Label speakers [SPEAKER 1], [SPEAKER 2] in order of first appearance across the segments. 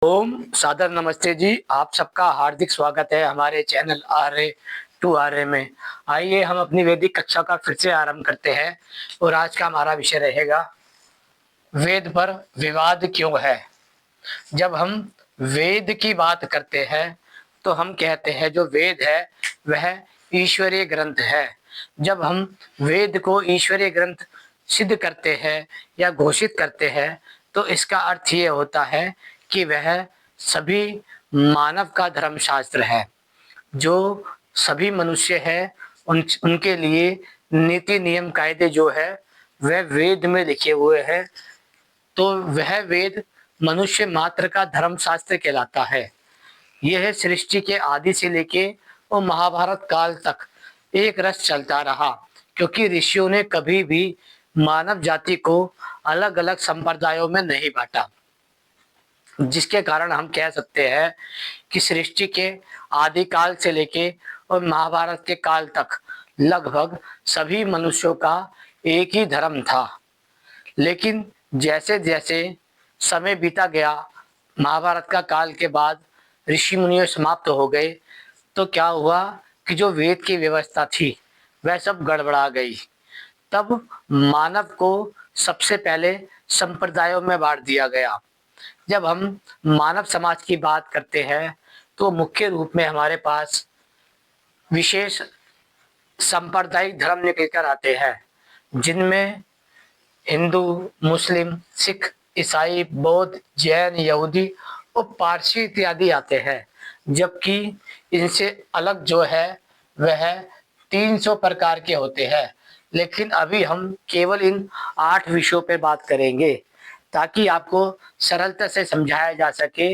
[SPEAKER 1] ओम सादर नमस्ते जी। आप सबका हार्दिक स्वागत है हमारे चैनल RA2RA में। आइए हम अपनी वैदिक कक्षा का फिर से आरंभ करते हैं और आज का हमारा विषय रहेगा वेद पर विवाद क्यों है। जब हम वेद की बात करते हैं तो हम कहते हैं जो वेद है वह ईश्वरीय ग्रंथ है। जब हम वेद को ईश्वरीय ग्रंथ सिद्ध करते हैं या घोषित करते हैं तो इसका अर्थ ये होता है कि वह सभी मानव का धर्मशास्त्र है। जो सभी मनुष्य है उनके लिए नीति नियम कायदे जो है वह वेद में लिखे हुए हैं। तो वह वेद मनुष्य मात्र का धर्मशास्त्र कहलाता है। यह सृष्टि के आदि से लेके और महाभारत काल तक एक रस चलता रहा, क्योंकि ऋषियों ने कभी भी मानव जाति को अलग अलग संप्रदायों में नहीं बांटा। जिसके कारण हम कह सकते हैं कि सृष्टि के आदिकाल से लेके और महाभारत के काल तक लगभग सभी मनुष्यों का एक ही धर्म था। लेकिन जैसे जैसे समय बीता गया, महाभारत का काल के बाद ऋषि मुनि समाप्त हो गए, तो क्या हुआ कि जो वेद की व्यवस्था थी वह सब गड़बड़ा गई। तब मानव को सबसे पहले संप्रदायों में बांट दिया गया। जब हम मानव समाज की बात करते हैं तो मुख्य रूप में हमारे पास विशेष सांप्रदायिक धर्म निकल कर आते हैं, जिनमें हिंदू, मुस्लिम, सिख, ईसाई, बौद्ध, जैन, यहूदी और पारसी इत्यादि आते हैं। जबकि इनसे अलग जो है वह 300 प्रकार के होते हैं। लेकिन अभी हम केवल इन 8 विषयों पर बात करेंगे ताकि आपको सरलता से समझाया जा सके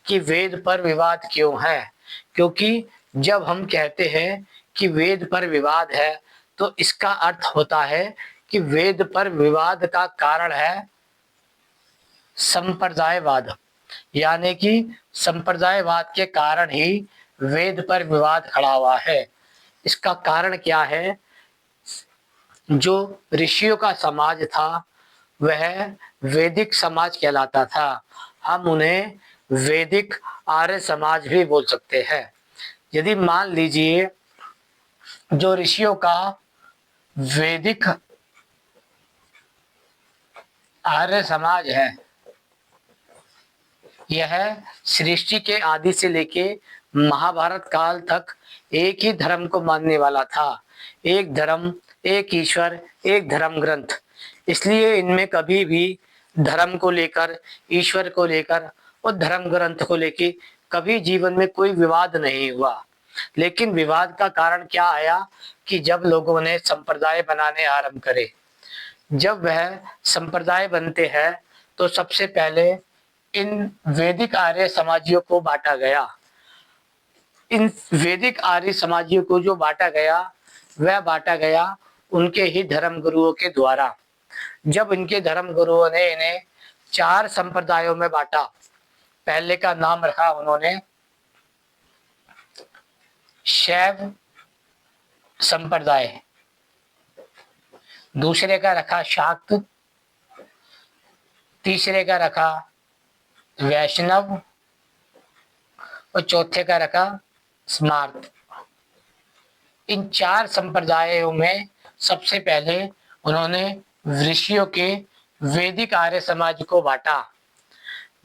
[SPEAKER 1] कि वेद पर विवाद क्यों है। क्योंकि जब हम कहते हैं कि वेद पर विवाद है तो इसका अर्थ होता है कि वेद पर विवाद का कारण है संप्रदायवाद। यानी कि संप्रदायवाद के कारण ही वेद पर विवाद खड़ा हुआ है। इसका कारण क्या है? जो ऋषियों का समाज था वह वैदिक समाज कहलाता था। हम उन्हें वैदिक आर्य समाज भी बोल सकते हैं। यदि मान लीजिए जो ऋषियों का वैदिक आर्य समाज है, यह सृष्टि के आदि से लेके महाभारत काल तक एक ही धर्म को मानने वाला था। एक धर्म, एक ईश्वर, एक धर्म ग्रंथ। इसलिए इनमें कभी भी धर्म को लेकर, ईश्वर को लेकर और धर्म ग्रंथ को लेकर कभी जीवन में कोई विवाद नहीं हुआ। लेकिन विवाद का कारण क्या आया कि जब लोगों ने संप्रदाय बनाने आरंभ करे। जब वह संप्रदाय बनते हैं तो सबसे पहले इन वैदिक आर्य समाजियों को बांटा गया। इन वैदिक आर्य समाजियों को जो बांटा गया वह बांटा गया उनके ही धर्म गुरुओं के द्वारा। जब इनके धर्म गुरुओं ने इन्हें 4 संप्रदायों में बांटा। पहले का नाम रखा उन्होंने शैव संप्रदाय, दूसरे का रखा शाक्त, तीसरे का रखा वैष्णव और चौथे का रखा स्मार्त। इन 4 संप्रदायों में सबसे पहले उन्होंने ऋषियों के वैदिक आर्य समाज को बांटा।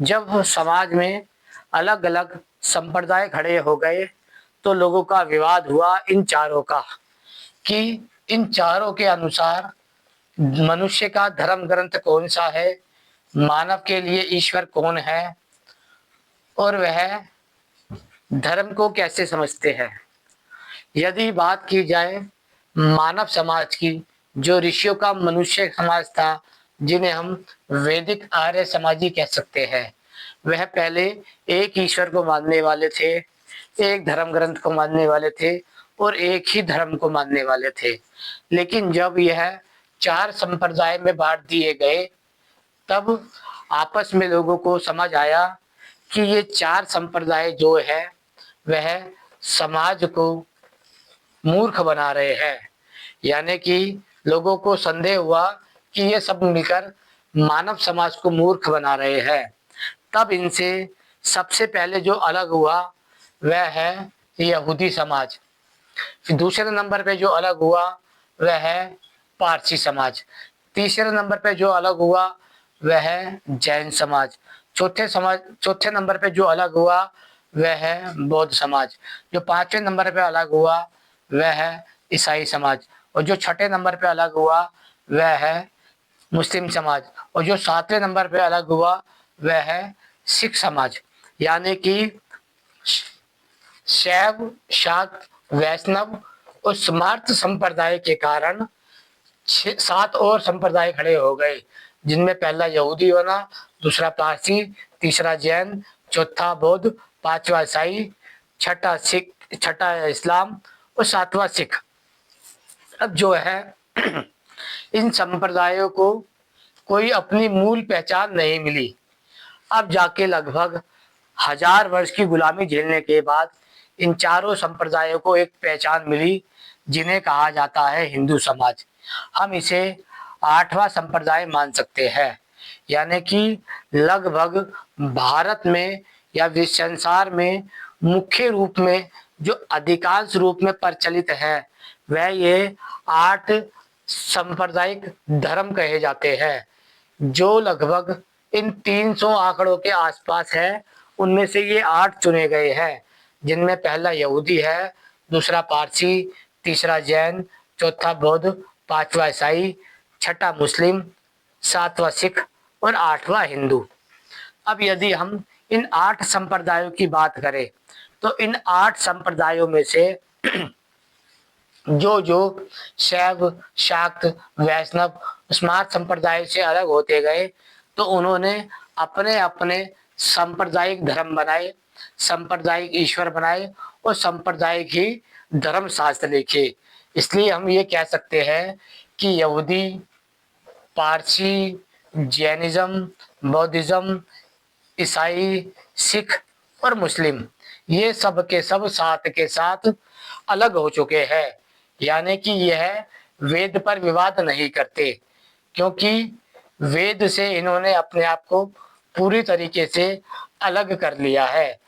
[SPEAKER 1] जब समाज में अलग अलग संप्रदाय खड़े हो गए तो लोगों का विवाद हुआ इन चारों का कि इन चारों के अनुसार मनुष्य का धर्म ग्रंथ कौन सा है, मानव के लिए ईश्वर कौन है और वह धर्म को कैसे समझते हैं। यदि बात की जाए मानव समाज की, जो ऋषियों का मनुष्य समाज था, जिन्हें हम वैदिक आर्य समाजी कह सकते हैं, वह पहले एक ईश्वर को मानने वाले थे, एक धर्म ग्रंथ को मानने वाले थे और एक ही धर्म को मानने वाले थे। लेकिन जब यह 4 संप्रदाय में बांट दिए गए तब आपस में लोगों को समझ आया कि ये 4 संप्रदाय जो है वह समाज को मूर्ख बना रहे हैं। यानी कि लोगों को संदेह हुआ कि ये सब मिलकर मानव समाज को मूर्ख बना रहे हैं। तब इनसे सबसे पहले जो अलग हुआ वह है यहूदी समाज। फिर दूसरे नंबर पे जो अलग हुआ वह है पारसी समाज। तीसरे नंबर पे जो अलग हुआ वह है जैन समाज। चौथे नंबर पे जो अलग हुआ वह है बौद्ध समाज। जो पांचवें नंबर पे अलग हुआ वह है ईसाई समाज। और जो छठे नंबर पे अलग हुआ वह है मुस्लिम समाज। और जो सातवें नंबर पे अलग हुआ वह है सिख समाज। यानी कि शैव, शाक्त, वैष्णव और स्मार्त संप्रदाय के कारण 7 और संप्रदाय खड़े हो गए, जिनमें पहला यहूदी होना, दूसरा पारसी, तीसरा जैन, चौथा बौद्ध, पांचवा ईसाई, छठा इस्लाम और सातवां सिख। अब जो है इन संप्रदायों को कोई अपनी मूल पहचान नहीं मिली। अब जाके लगभग 1000 वर्ष की गुलामी झेलने के बाद इन चारों संप्रदायों को एक पहचान मिली, जिन्हें कहा जाता है हिंदू समाज। हम इसे 8वां संप्रदाय मान सकते हैं। यानी कि लगभग भारत में या विश्व संसार में मुख्य रूप में जो अधिकांश रूप में प्रचलित है वह ये 8 सांप्रदायिक धर्म कहे जाते हैं, जो लगभग इन 300 आंकड़ों के आसपास है। उनमें से ये 8 चुने गए हैं, जिनमें पहला यहूदी है, दूसरा पारसी, तीसरा जैन, चौथा बौद्ध, पांचवा ईसाई, छठा मुस्लिम, सातवां सिख और 8वां हिंदू। अब यदि हम इन 8 संप्रदायों की बात करें तो इन 8 संप्रदायों में से जो जो शैव, शाक्त, वैष्णव, स्मार्त संप्रदाय से अलग होते गए तो उन्होंने अपने अपने सांप्रदायिक धर्म बनाए, सांप्रदायिक ईश्वर बनाए और सांप्रदायिक ही धर्म शास्त्र लिखे। इसलिए हम ये कह सकते हैं कि यहूदी, पारसी, जैनिज्म, बौद्धिज्म, ईसाई, सिख और मुस्लिम ये सब के सब साथ के साथ अलग हो चुके हैं। यानी कि यह वेद पर विवाद नहीं करते, क्योंकि वेद से इन्होंने अपने आप को पूरी तरीके से अलग कर लिया है।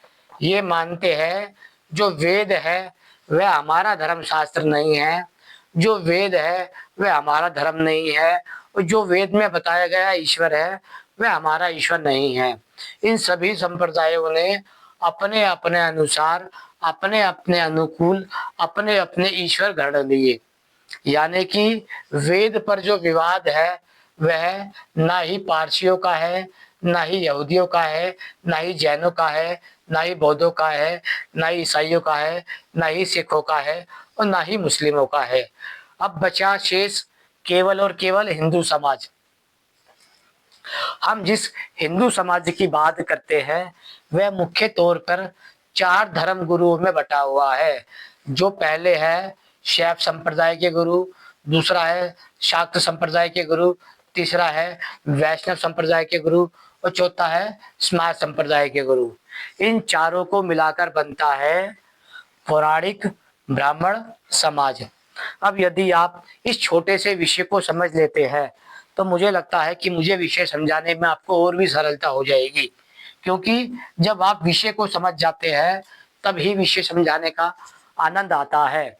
[SPEAKER 1] ये मानते हैं जो वेद है वह हमारा धर्म शास्त्र नहीं है, जो वेद है वह हमारा धर्म नहीं है, और जो वेद में बताया गया ईश्वर है वह हमारा ईश्वर नहीं है। इन सभी संप्रदायों ने अपने अपने अनुसार, अपने अपने अनुकूल, अपने अपने ईश्वर गढ़ लिए। यानी कि वेद पर जो विवाद है वह ना ही पारसियों का है, ना ही यहूदियों का है, ना ही जैनों का है, ना ही बौद्धों का है, ना ही ईसाइयों का है, ना ही सिखों का है और ना ही मुस्लिमों का है। अब बचा शेष केवल और केवल हिंदू समाज। हम जिस हिंदू समाज की बात करते हैं वह मुख्य तौर पर 4 धर्म गुरुओं में बटा हुआ है। जो पहले है शैव संप्रदाय के गुरु, दूसरा है शाक्त संप्रदाय के गुरु, तीसरा है वैष्णव संप्रदाय के गुरु और चौथा है स्मार्त संप्रदाय के गुरु। इन चारों को मिलाकर बनता है पौराणिक ब्राह्मण समाज। अब यदि आप इस छोटे से विषय को समझ लेते हैं तो मुझे लगता है कि मुझे विषय समझाने में आपको और भी सरलता हो जाएगी, क्योंकि जब आप विषय को समझ जाते हैं तब ही विषय समझाने का आनंद आता है।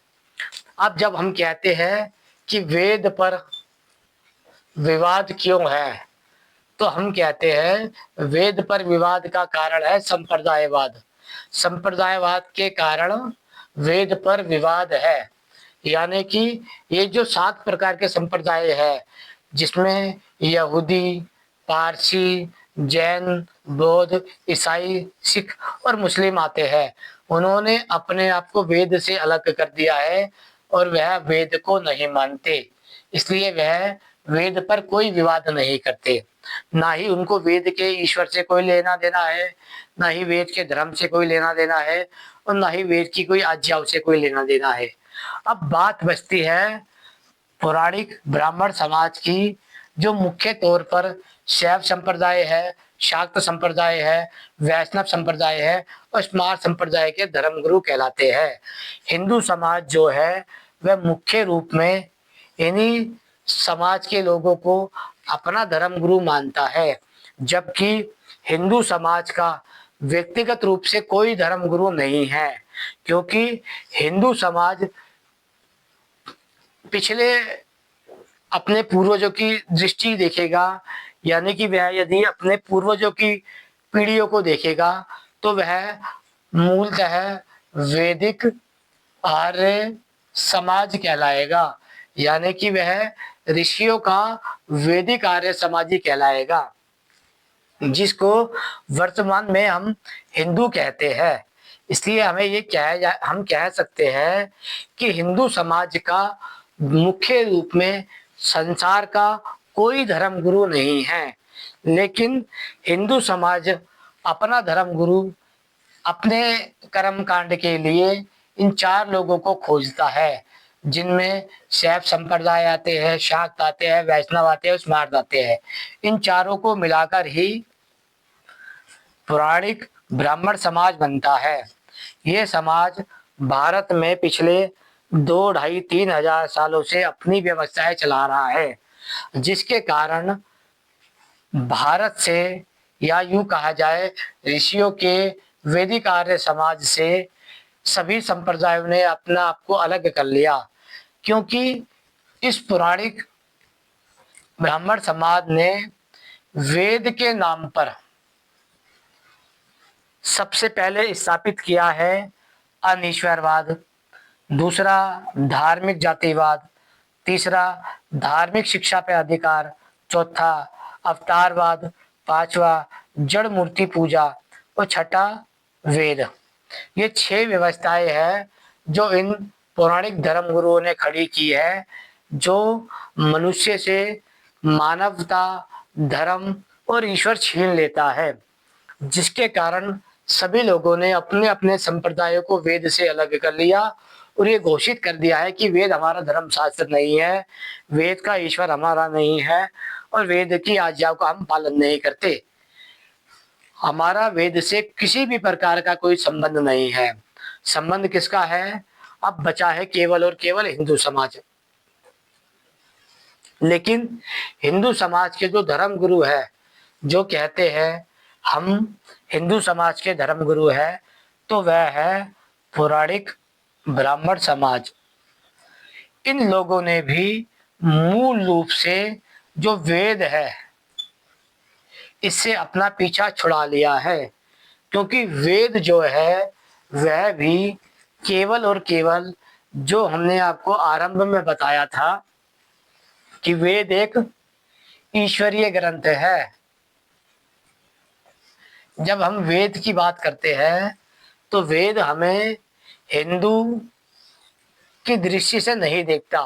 [SPEAKER 1] अब जब हम कहते हैं कि वेद पर विवाद क्यों है, तो हम कहते हैं वेद पर विवाद का कारण है संप्रदायवाद। संप्रदायवाद के कारण वेद पर विवाद है। यानी कि ये जो 7 प्रकार के संप्रदाय है, जिसमें यहूदी, पारसी, जैन, बौद्ध, ईसाई, सिख और मुस्लिम आते हैं, उन्होंने अपने आप को वेद से अलग कर दिया है और वह वेद को नहीं मानते। इसलिए वह वेद पर कोई विवाद नहीं करते। ना ही उनको वेद के ईश्वर से कोई लेना देना है, ना ही वेद के धर्म से कोई लेना देना है और ना ही वेद की कोई आज्ञाओं से कोई लेना देना है। अब बात बचती है पौराणिक ब्राह्मण समाज की, जो मुख्य तौर पर शैव संप्रदाय है, शाक्त संप्रदाय है, वैष्णव संप्रदाय है और स्मार्त संप्रदाय के धर्मगुरु कहलाते हैं। हिंदू समाज जो है वह मुख्य रूप में इन्हीं समाज के लोगों को अपना धर्मगुरु मानता है, जबकि हिंदू समाज का व्यक्तिगत रूप से कोई धर्म गुरु नहीं है, क्योंकि हिंदू समाज पिछले अपने पूर्वजों की दृष्टि देखेगा, यानी कि वह यदि अपने पूर्वजों की पीढ़ियों को देखेगा तो वह मूलतः वैदिक आर्य समाज कहलाएगा, यानी कि वह ऋषियों का वैदिक आर्य समाज ही कहलाएगा, जिसको वर्तमान में हम हिंदू कहते हैं। इसलिए हमें हम कह सकते हैं कि हिंदू समाज का मुख्य रूप में संसार का कोई धर्म गुरु नहीं है, लेकिन हिंदू समाज अपना धर्म गुरु अपने कर्म कांड के लिए इन चार लोगों को खोजता है, जिनमें शैव संप्रदाय आते हैं, शाक्त आते हैं, वैष्णव आते हैं, स्मार्त आते हैं। इन चारों को मिलाकर ही पौराणिक ब्राह्मण समाज बनता है। ये समाज भारत में पिछले 2 ढाई 3 हजार सालों से अपनी व्यवस्थाएं चला रहा है, जिसके कारण भारत से, या यूं कहा जाए ऋषियों के वैदिक आर्य समाज से, सभी संप्रदायों ने अपना आप को अलग कर लिया, क्योंकि इस पौराणिक ब्राह्मण समाज ने वेद के नाम पर सबसे पहले स्थापित किया है अनिश्वरवाद, दूसरा धार्मिक जातिवाद, तीसरा धार्मिक शिक्षा पे अधिकार, चौथा अवतारवाद, पांचवा जड़ मूर्ति पूजा और छठा वेद। ये 6 व्यवस्थाएं हैं जो इन पौराणिक धर्म गुरुओं ने खड़ी की है, जो मनुष्य से मानवता, धर्म और ईश्वर छीन लेता है, जिसके कारण सभी लोगों ने अपने अपने संप्रदायों को वेद से अलग कर लिया और ये घोषित कर दिया है कि वेद हमारा धर्म शास्त्र नहीं है, वेद का ईश्वर हमारा नहीं है और वेद की आज्ञाओं का हम पालन नहीं करते। हमारा वेद से किसी भी प्रकार का कोई संबंध नहीं है। संबंध किसका है? अब बचा है केवल और केवल हिंदू समाज। लेकिन हिंदू समाज के जो धर्म गुरु है, जो कहते हैं हम हिंदू समाज के धर्म गुरु है, तो वह है पौराणिक ब्राह्मण समाज। इन लोगों ने भी मूल रूप से जो वेद है इससे अपना पीछा छुड़ा लिया है, क्योंकि वेद जो है वह भी केवल और केवल, जो हमने आपको आरंभ में बताया था कि वेद एक ईश्वरीय ग्रंथ है। जब हम वेद की बात करते हैं तो वेद हमें हिंदू की दृष्टि से नहीं देखता,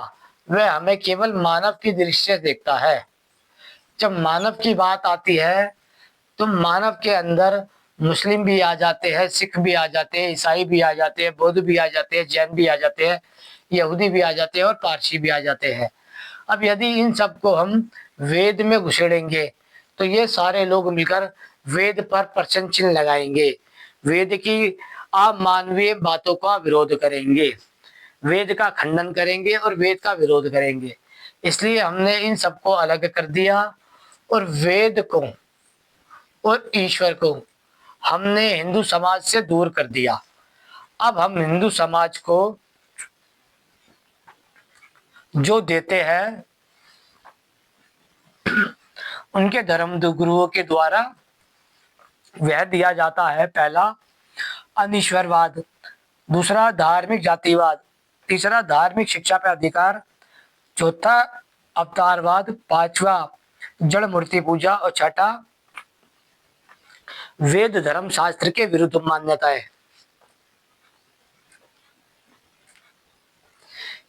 [SPEAKER 1] वह हमें केवल मानव की दृष्टि से देखता है। जब मानव की बात आती है तो मानव के अंदर मुस्लिम भी आ जाते हैं, सिख भी आ जाते हैं, ईसाई भी आ जाते हैं, बौद्ध भी आ जाते हैं, जैन भी आ जाते हैं, यहूदी भी आ जाते हैं और पारसी भी आ जाते हैं। अब यदि इन सबको हम वेद में घुसेड़ेंगे तो ये सारे लोग मिलकर वेद पर प्रश्न चिन्ह लगाएंगे, वेद की अमानवीय बातों का विरोध करेंगे, वेद का खंडन करेंगे और वेद का विरोध करेंगे। इसलिए हमने इन सबको अलग कर दिया और वेद को और ईश्वर को हमने हिंदू समाज से दूर कर दिया। अब हम हिंदू समाज को जो देते हैं उनके धर्म गुरुओं के द्वारा वह दिया जाता है। पहला अनिश्वरवाद, दूसरा धार्मिक जातिवाद, तीसरा धार्मिक शिक्षा पे अधिकार, चौथा अवतारवाद, पांचवा जड़ मूर्ति पूजा और छठा वेद धर्म शास्त्र के विरुद्ध मान्यताएं।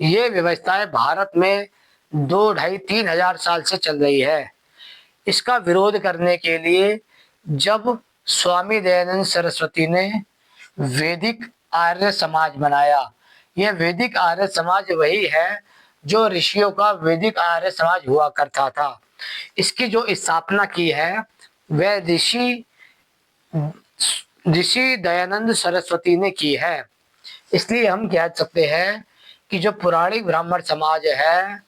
[SPEAKER 1] ये व्यवस्थाएं भारत में 2 ढाई 3 हजार साल से चल रही है। इसका विरोध करने के लिए जब स्वामी दयानंद सरस्वती ने वैदिक आर्य समाज बनाया, यह वैदिक आर्य समाज वही है जो ऋषियों का वैदिक आर्य समाज हुआ करता था। इसकी जो स्थापना की है वह ऋषि दयानंद सरस्वती ने की है। इसलिए हम कह सकते हैं कि जो पौराणिक ब्राह्मण समाज है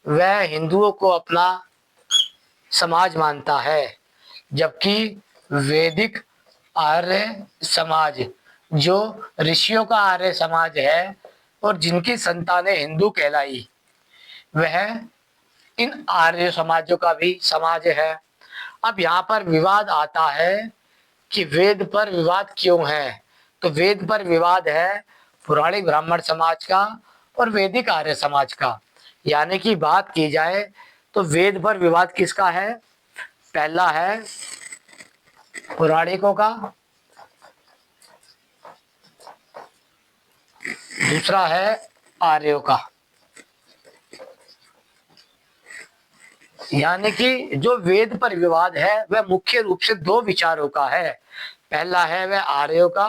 [SPEAKER 1] वह हिंदुओं को अपना समाज मानता है, जबकि वैदिक आर्य समाज, जो ऋषियों का आर्य समाज है और जिनकी संतानें हिंदू कहलाई, वह इन आर्य समाजों का भी समाज है। अब यहाँ पर विवाद आता है कि वेद पर विवाद क्यों है। तो वेद पर विवाद है पौराणिक ब्राह्मण समाज का और वैदिक आर्य समाज का। यानी कि बात की जाए तो वेद पर विवाद किसका है? पहला है पौराणिकों का, दूसरा है आर्यों का। यानी कि जो वेद पर विवाद है वह मुख्य रूप से दो विचारों का है। पहला है वह आर्यों का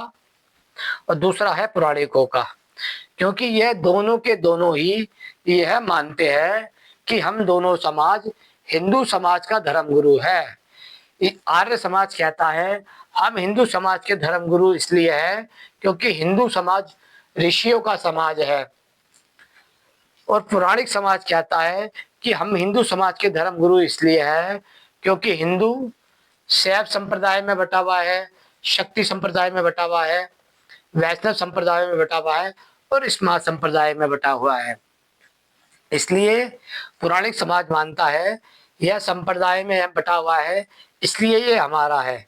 [SPEAKER 1] और दूसरा है पौराणिकों का। क्योंकि यह दोनों के दोनों ही यह मानते हैं कि हम दोनों समाज हिंदू समाज का धर्मगुरु है। आर्य समाज कहता है हम हिंदू समाज के धर्मगुरु इसलिए है क्योंकि हिंदू समाज ऋषियों का समाज है। और पौराणिक समाज कहता है कि हम हिंदू समाज के धर्मगुरु इसलिए है क्योंकि हिंदू शैव संप्रदाय में बटा हुआ है, शक्ति संप्रदाय में बटा हुआ है, वैष्णव संप्रदाय में बटा हुआ है और स्मार्त संप्रदाय में बटा हुआ है। इसलिए पौराणिक समाज मानता है यह संप्रदाय में बटा हुआ है इसलिए ये हमारा है।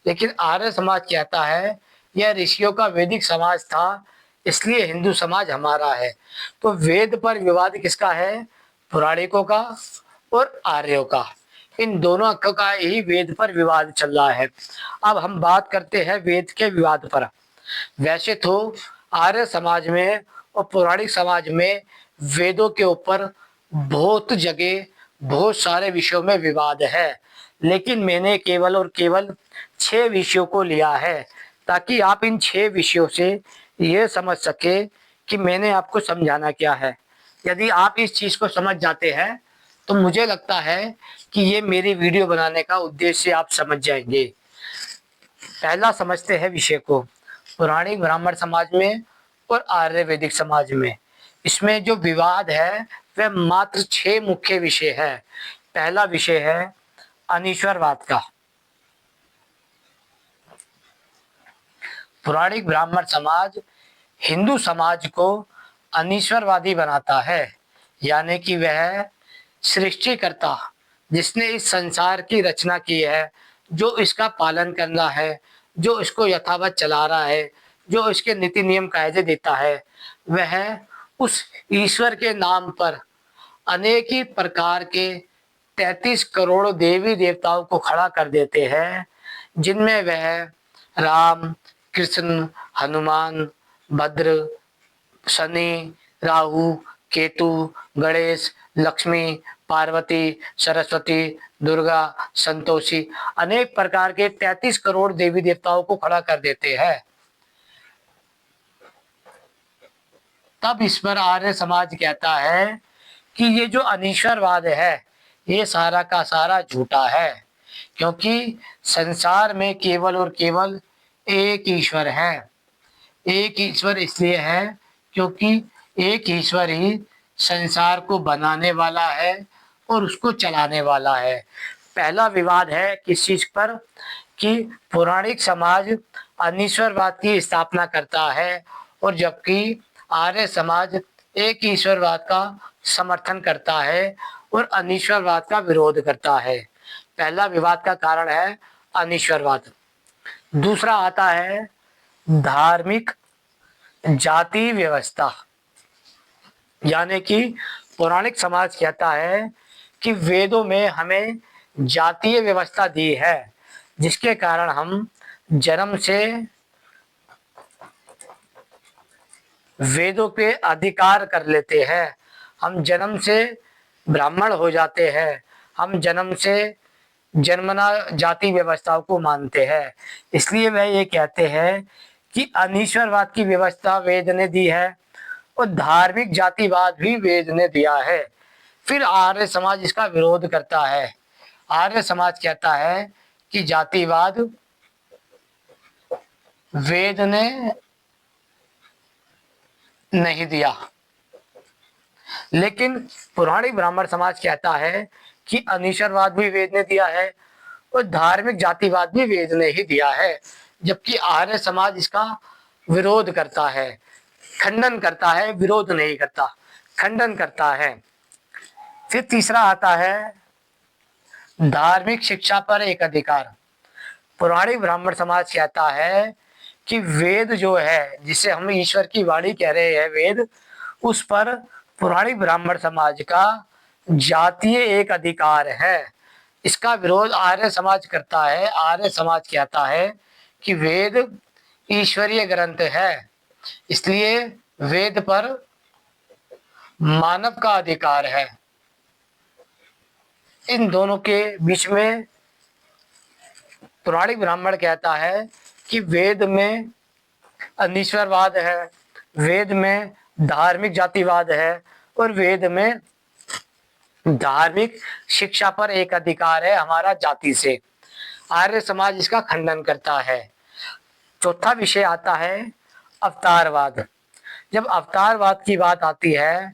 [SPEAKER 1] लेकिन आर्य समाज कहता है यह ऋषियों का वैदिक समाज था इसलिए हिंदू समाज हमारा है। तो वेद पर विवाद किसका है? पौराणिकों का और आर्यों का। इन दोनों का ही वेद पर विवाद चल रहा है। अब हम बात करते हैं वेद के विवाद पर। वैसे तो आर्य समाज में और पौराणिक समाज में वेदों के ऊपर बहुत जगह बहुत सारे विषयों में विवाद है, लेकिन मैंने केवल और केवल 6 विषयों को लिया है ताकि आप इन 6 विषयों से यह समझ सके कि मैंने आपको समझाना क्या है। यदि आप इस चीज को समझ जाते हैं तो मुझे लगता है कि ये मेरी वीडियो बनाने का उद्देश्य आप समझ जाएंगे। पहला समझते हैं विषय को। पौराणिक ब्राह्मण समाज में और आर्य वैदिक समाज में इसमें जो विवाद है वह मात्र 6 मुख्य विषय है। पहला विषय है अनीश्वरवाद का। पौराणिक ब्राह्मण समाज हिंदू समाज को अनीश्वरवादी बनाता है। यानी कि वह सृष्टिकर्ता जिसने इस संसार की रचना की है, जो इसका पालन करना है, जो इसको यथावत चला रहा है, जो इसके नीति नियम कायदे देता है, वह उस ईश्वर के नाम पर अनेक ही प्रकार के 33 करोड़ देवी देवताओं को खड़ा कर देते हैं, जिनमें वह राम, कृष्ण, हनुमान, भद्र, शनि, राहु, केतु, गणेश, लक्ष्मी, पार्वती, सरस्वती, दुर्गा, संतोषी, अनेक प्रकार के 33 करोड़ देवी देवताओं को खड़ा कर देते हैं। तब इस पर आर्य समाज कहता है कि ये जो अनीश्वरवाद है ये सारा का सारा झूठा है, क्योंकि संसार में केवल और केवल एक ईश्वर है। एक ईश्वर इसलिए है क्योंकि एक ईश्वर ही संसार को बनाने वाला है और उसको चलाने वाला है। पहला विवाद है किस चीज पर? कि पौराणिक समाज अनीश्वरवाद की स्थापना करता है और जबकि आर्य समाज एक ईश्वरवाद का समर्थन करता है और अनीश्वरवाद का विरोध करता है। पहला विवाद का कारण है अनीश्वरवाद। दूसरा आता है धार्मिक जाति व्यवस्था। यानी कि पौराणिक समाज कहता है कि वेदों में हमें जातीय व्यवस्था दी है, जिसके कारण हम जन्म से वेदों पे अधिकार कर लेते हैं। हम जन्म से ब्राह्मण हो जाते हैं। हम जन्म से जन्मना जाति व्यवस्थाओं को मानते हैं। इसलिए वह ये कहते हैं कि अनीश्वरवाद की व्यवस्था वेद ने दी है और धार्मिक जातिवाद भी वेद ने दिया है। फिर आर्य समाज इसका विरोध करता है। आर्य समाज कहता है कि जातिवाद वेद ने नहीं दिया, लेकिन पौराणिक ब्राह्मण समाज कहता है कि अनीश्वरवाद भी वेद ने दिया है और धार्मिक जातिवाद भी वेद ने ही दिया है। जबकि आर्य समाज इसका विरोध करता है, खंडन करता है, विरोध नहीं करता, खंडन करता है। फिर तीसरा आता है धार्मिक शिक्षा पर एक अधिकार। पुराणी ब्राह्मण समाज कहता है कि वेद जो है, जिसे हम ईश्वर की वाणी कह रहे हैं वेद, उस पर पुराणी ब्राह्मण समाज का जातीय एक अधिकार है। इसका विरोध आर्य समाज करता है। आर्य समाज कहता है कि वेद ईश्वरीय ग्रंथ है, इसलिए वेद पर मानव का अधिकार है। इन दोनों के बीच में पुराणिक ब्राह्मण कहता है कि वेद में अनिश्वरवाद है, वेद में धार्मिक जातिवाद है, और वेद में धार्मिक शिक्षा पर एक अधिकार है हमारा जाति से। आर्य समाज इसका खंडन करता है। चौथा विषय आता है अवतारवाद। जब अवतारवाद की बात आती है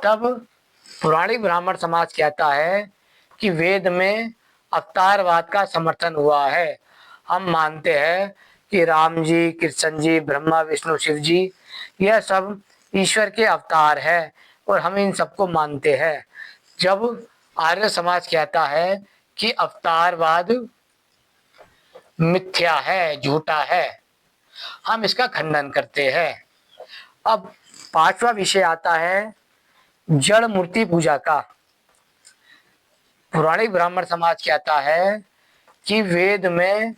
[SPEAKER 1] तब पुराणिक ब्राह्मण समाज कहता है कि वेद में अवतारवाद का समर्थन हुआ है। हम मानते हैं कि राम जी, कृष्ण जी, ब्रह्मा, विष्णु, शिव जी, यह सब ईश्वर के अवतार है और हम इन सबको मानते हैं। जब आर्य समाज कहता है कि अवतारवाद मिथ्या है, झूठा है, हम इसका खंडन करते हैं। अब पांचवा विषय आता है जड़ मूर्ति पूजा का। पुराणिक ब्राह्मण समाज कहता है कि वेद में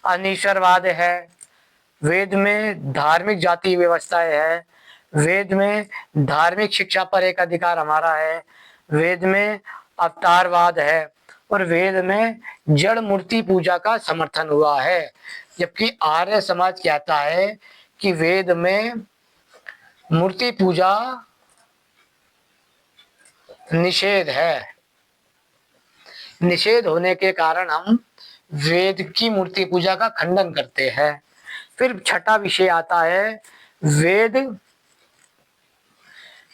[SPEAKER 1] अनिश्वरवाद है, वेद में धार्मिक जाति व्यवस्थाएं है, वेद में धार्मिक शिक्षा पर एक अधिकार हमारा है, वेद में अवतारवाद है, और वेद में जड़ मूर्ति पूजा का समर्थन हुआ है। जबकि आर्य समाज कहता है कि वेद में मूर्ति पूजा निषेध है। निषेध होने के कारण हम वेद की मूर्ति पूजा का खंडन करते हैं। फिर छठा विषय आता है वेद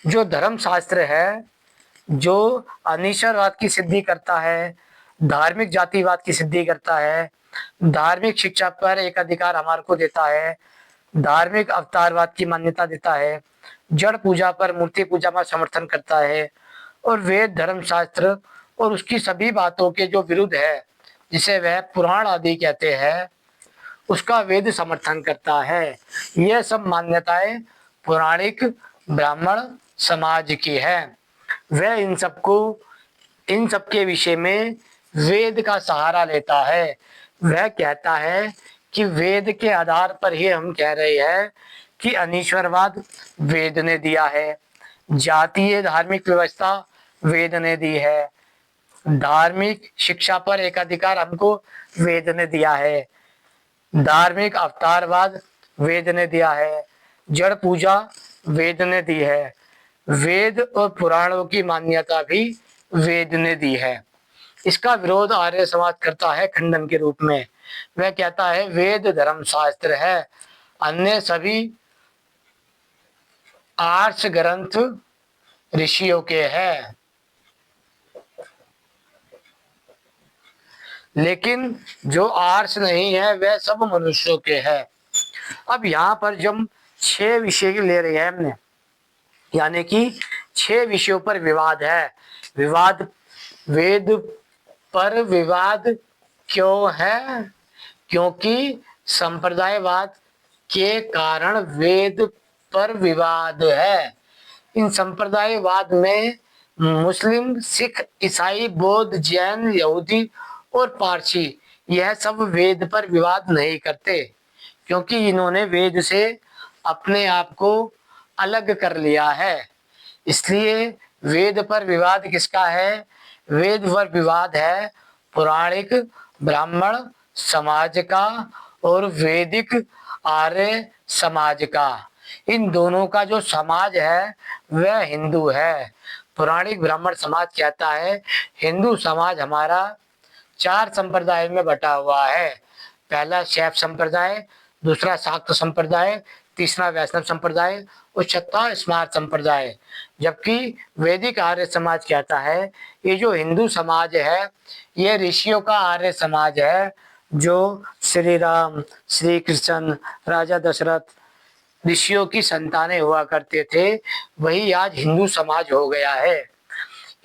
[SPEAKER 1] जो धर्म शास्त्र है, जो अनिश्वरवाद की सिद्धि करता है, धार्मिक जातिवाद की सिद्धि करता है, धार्मिक शिक्षा पर एक अधिकार हमारे को देता है, धार्मिक अवतारवाद की मान्यता देता है, जड़ पूजा पर मूर्ति पूजा का समर्थन करता है, और वेद धर्म शास्त्र और उसकी सभी बातों के जो विरुद्ध है, जिसे वह पुराण आदि कहते हैं, उसका वेद समर्थन करता है। यह सब मान्यताएं पौराणिक ब्राह्मण समाज की है। वह इन सब के विषय में वेद का सहारा लेता है। वह कहता है कि वेद के आधार पर ही हम कह रहे हैं कि अनीश्वरवाद वेद ने दिया है, जातीय धार्मिक व्यवस्था वेद ने दी है, धार्मिक शिक्षा पर एक अधिकार हमको वेद ने दिया है, धार्मिक अवतारवाद वेद ने दिया है, जड़ पूजा वेद ने दी है, वेद और पुराणों की मान्यता भी वेद ने दी है। इसका विरोध आर्य समाज करता है खंडन के रूप में। वह कहता है वेद धर्म शास्त्र है, अन्य सभी आर्ष ग्रंथ ऋषियों के हैं, लेकिन जो आर्ष नहीं है वह सब मनुष्यों के हैं। अब यहाँ पर जब 6 विषय ले रहे हैं हमने, यानी कि 6 विषयों पर विवाद है। विवाद वेद पर विवाद क्यों है? क्योंकि संप्रदायवाद के कारण वेद पर विवाद है। इन संप्रदायवाद में मुस्लिम, सिख, ईसाई, बौद्ध, जैन, यहूदी और पारसी यह सब वेद पर विवाद नहीं करते, क्योंकि इन्होंने वेद से अपने आप को अलग कर लिया है। इसलिए वेद पर विवाद किसका है? वेद पर विवाद है पौराणिक ब्राह्मण समाज का और वैदिक आर्य समाज का। इन दोनों का जो समाज है वह हिंदू है। पौराणिक ब्राह्मण समाज कहता है हिंदू समाज हमारा 4 संप्रदाय में बटा हुआ है। पहला शैव संप्रदाय, दूसरा शाक्त संप्रदाय, तीसरा वैष्णव संप्रदाय और चौथा स्मार्त संप्रदाय। जबकि वैदिक आर्य समाज कहता है ये जो हिंदू समाज है ये ऋषियों का आर्य समाज है, जो श्री राम, श्री कृष्ण, राजा दशरथ ऋषियों की संतानें हुआ करते थे, वही आज हिंदू समाज हो गया है।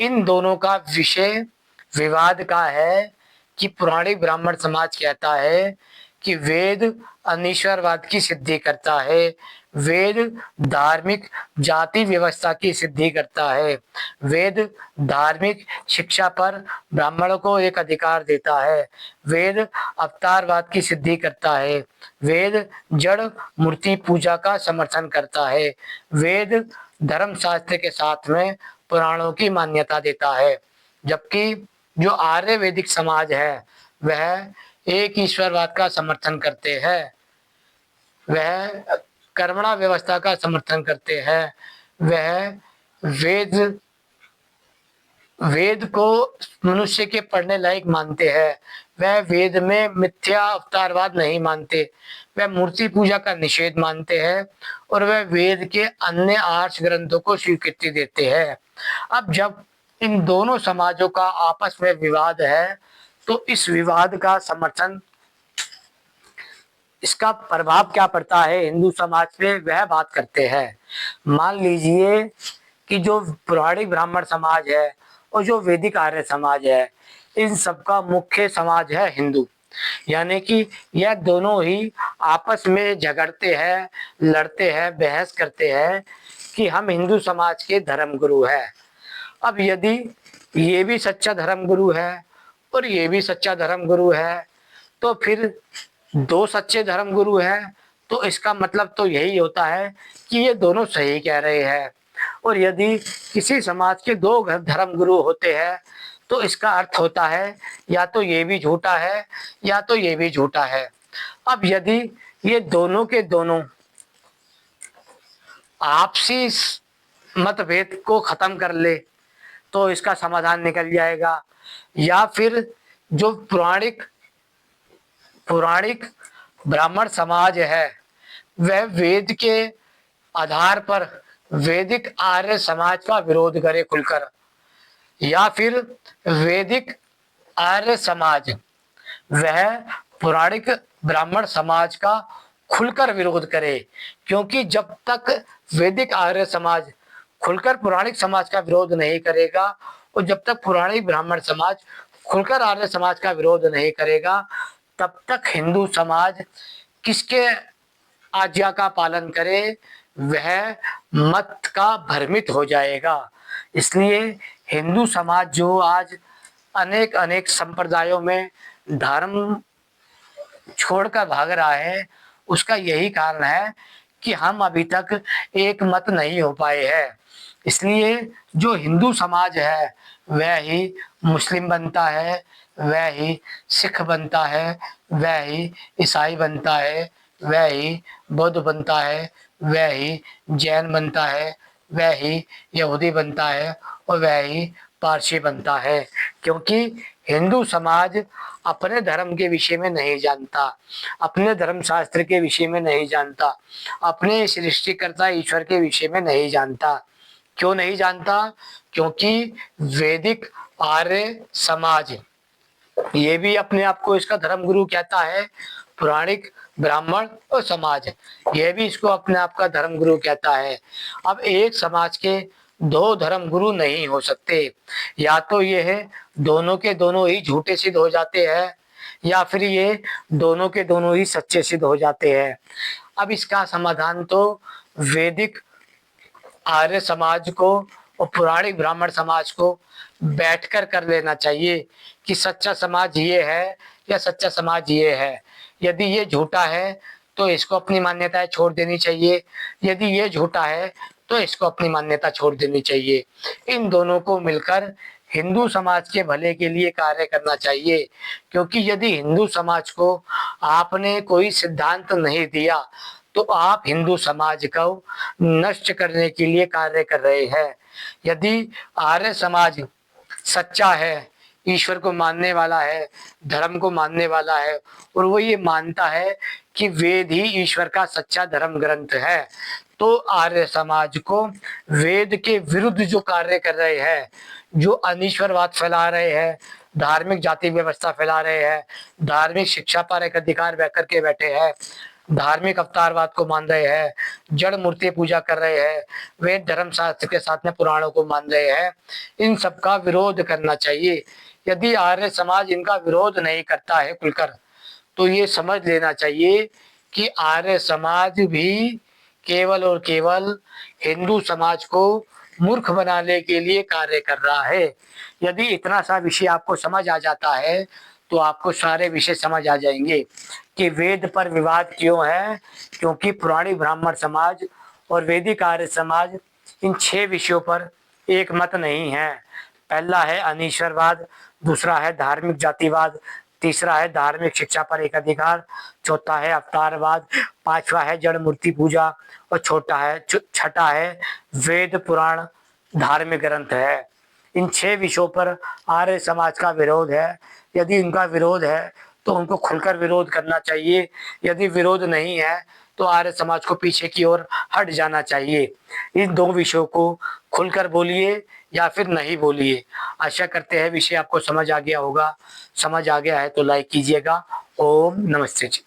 [SPEAKER 1] इन दोनों का विषय विवाद का है कि पौराणिक ब्राह्मण समाज कहता है कि वेद अनीश्वरवाद की सिद्धि करता है, वेद धार्मिक जाति व्यवस्था की सिद्धि करता है, वेद धार्मिक शिक्षा पर ब्राह्मणों को एक अधिकार देता है, वेद अवतारवाद की सिद्धि करता है, वेद जड़ मूर्ति पूजा का समर्थन करता है, वेद धर्म शास्त्र के साथ में पुराणों की मान्यता देता है। जबकि जो आर्य वैदिक समाज है वह एक ईश्वरवाद का समर्थन करते हैं, वह कर्मणा व्यवस्था का समर्थन करते हैं, वह वेद वेद को मनुष्य के पढ़ने लायक मानते हैं, वह वेद में मिथ्या अवतारवाद नहीं मानते, वह मूर्ति पूजा का निषेध मानते हैं और वह वेद के अन्य आर्ष ग्रंथों को स्वीकृति देते हैं। अब जब इन दोनों समाजों का आपस में विवाद है तो इस विवाद का समर्थन, इसका प्रभाव क्या पड़ता है हिंदू समाज पे, वह बात करते हैं। मान लीजिए कि जो पौराणिक ब्राह्मण समाज है और जो वैदिक आर्य समाज है, इन सबका मुख्य समाज है हिंदू। यानी कि यह दोनों ही आपस में झगड़ते हैं, लड़ते हैं, बहस करते हैं कि हम हिंदू समाज के धर्म गुरु हैं। अब यदि ये भी सच्चा धर्म गुरु है और ये भी सच्चा धर्म गुरु है, तो फिर दो सच्चे धर्म गुरु हैं, तो इसका मतलब तो यही होता है कि ये दोनों सही कह रहे हैं। और यदि किसी समाज के दो धर्म गुरु होते हैं तो इसका अर्थ होता है या तो ये भी झूठा है या तो ये भी झूठा है। अब यदि ये दोनों के दोनों आपसी मतभेद को खत्म कर ले तो इसका समाधान निकल जाएगा। या फिर जो पौराणिक पौराणिक ब्राह्मण समाज है वह वेद के आधार पर वैदिक आर्य समाज का विरोध करे खुलकर, या फिर वैदिक आर्य समाज वह पौराणिक ब्राह्मण समाज का खुलकर विरोध करे। क्योंकि जब तक वैदिक आर्य समाज खुलकर पौराणिक समाज का विरोध नहीं करेगा और जब तक पौराणिक ब्राह्मण समाज खुलकर आर्य समाज का विरोध नहीं करेगा, तब तक हिंदू समाज किसके आज्ञा का पालन करे, वह मत का भ्रमित हो जाएगा। इसलिए हिंदू समाज जो आज अनेक अनेक संप्रदायों में धर्म छोड़कर भाग रहा है, उसका यही कारण है कि हम अभी तक एक मत नहीं हो पाए हैं। इसलिए जो हिंदू समाज है वह ही मुस्लिम बनता है, वह ही सिख बनता है, वह ही ईसाई बनता है, वह ही बौद्ध बनता है, वह ही जैन बनता है, वह ही यहूदी बनता है और वह ही पारसी बनता है। क्योंकि हिंदू समाज अपने धर्म के विषय में नहीं जानता, अपने धर्म शास्त्र के विषय में नहीं जानता, अपने सृष्टिकर्ता ईश्वर के विषय में नहीं जानता। क्यों नहीं जानता? क्योंकि वैदिक आर्य समाज ये भी अपने आप को इसका धर्म गुरु कहता है, पौराणिक ब्राह्मण और समाज यह भी इसको अपने आप का धर्म गुरु कहता है। अब एक समाज के दो धर्म गुरु नहीं हो सकते, या तो ये है दोनों के दोनों ही झूठे सिद्ध हो जाते हैं या फिर ये दोनों के दोनों ही सच्चे सिद्ध हो जाते हैं। अब इसका समाधान तो वैदिक आर्य समाज को और पौराणिक ब्राह्मण समाज को बैठकर कर लेना चाहिए कि सच्चा समाज ये है या सच्चा समाज ये है। यदि ये झूठा है तो इसको अपनी मान्यताएं छोड़ देनी चाहिए, यदि ये झूठा है तो इसको अपनी मान्यता छोड़ देनी चाहिए। इन दोनों को मिलकर हिंदू समाज के भले के लिए कार्य करना चाहिए। क्योंकि यदि हिंदू समाज को आपने कोई सिद्धांत नहीं दिया तो आप हिंदू समाज को नष्ट करने के लिए कार्य कर रहे हैं। यदि आर्य समाज सच्चा है, ईश्वर को मानने वाला है, धर्म को मानने वाला है और वो ये मानता है कि वेद ही ईश्वर का सच्चा धर्म ग्रंथ है, तो आर्य समाज को वेद के विरुद्ध जो कार्य कर रहे हैं, जो अनीश्वरवाद फैला रहे हैं, धार्मिक जाति व्यवस्था फैला रहे हैं, धार्मिक शिक्षा पर एक अधिकार बह करके बैठे हैं, धार्मिक अवतारवाद को मान रहे हैं, जड़ मूर्ति पूजा कर रहे हैं, वेद धर्म शास्त्र के साथ में पुराणों को मान रहे हैं। इन सब का विरोध करना चाहिए। यदि आर्य समाज इनका विरोध नहीं करता है खुलकर, तो ये समझ लेना चाहिए कि आर्य समाज भी केवल और केवल हिंदू समाज को मूर्ख बनाने के लिए कार्य कर रहा है। यदि इतना सा विषय आपको समझ आ जाता है तो आपको सारे विषय समझ आ जाएंगे कि वेद पर विवाद क्यों है। क्योंकि पुरानी ब्राह्मण समाज और वैदिक आर्य समाज इन 6 विषयों पर एक मत नहीं है। पहला है अनीश्वरवाद, दूसरा है धार्मिक जातिवाद, तीसरा है धार्मिक शिक्षा पर एक अधिकार, चौथा है अवतारवाद, पांचवा है जड़ मूर्ति पूजा और छठा है वेद पुराण धार्मिक ग्रंथ है। इन 6 विषयों पर आर्य समाज का विरोध है। यदि उनका विरोध है तो उनको खुलकर विरोध करना चाहिए। यदि विरोध नहीं है तो आर्य समाज को पीछे की ओर हट जाना चाहिए। इन 2 विषयों को खुलकर बोलिए या फिर नहीं बोलिए। आशा करते हैं विषय आपको समझ आ गया होगा। समझ आ गया है तो लाइक कीजिएगा। ओम नमस्ते जी।